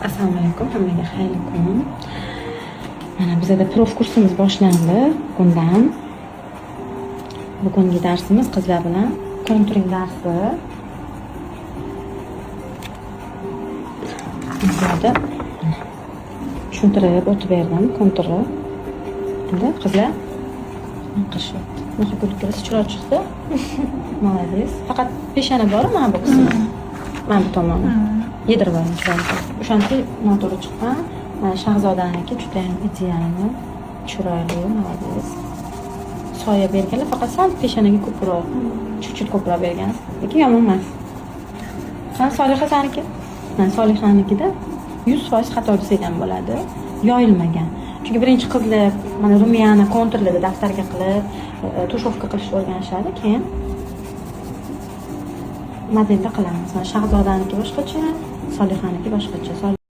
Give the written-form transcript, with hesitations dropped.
Assalomu alaykum, hammaga xayrli kun. Mana bizda prof kursimiz boshlandi bugundan. Bugungi darsimiz qizlar bilan konturing darsi. Bizda tushuntirib o'tib berdim konturni. Endi qizlar qishyapti. Nima qilib chiroq chiqdi? Молодец. Faqat peshana bor mana bu qismi. Mana bu tomoni. Yedirib oling chiroyli. O'shancha noto'g'ri chiqqan. Shahzodaniki juda ham idealni, chiroyli, молодец. Soya berganlar faqat sal peshanaga ko'proq, chut ko'proq bergan. Lekin yomon emas. San Soliha saniki? Men Solihanikida 100% xato bo'lgan bo'ladi. Yoyilmagan. Chunki birinchi qizlar mana rumiyani konturlarni daftarga qilib, tushovka qilishni o'rganishadi, keyin modelda qilamiz. Mana Shahzodaniki boshqacha, Solihaniki boshqacha.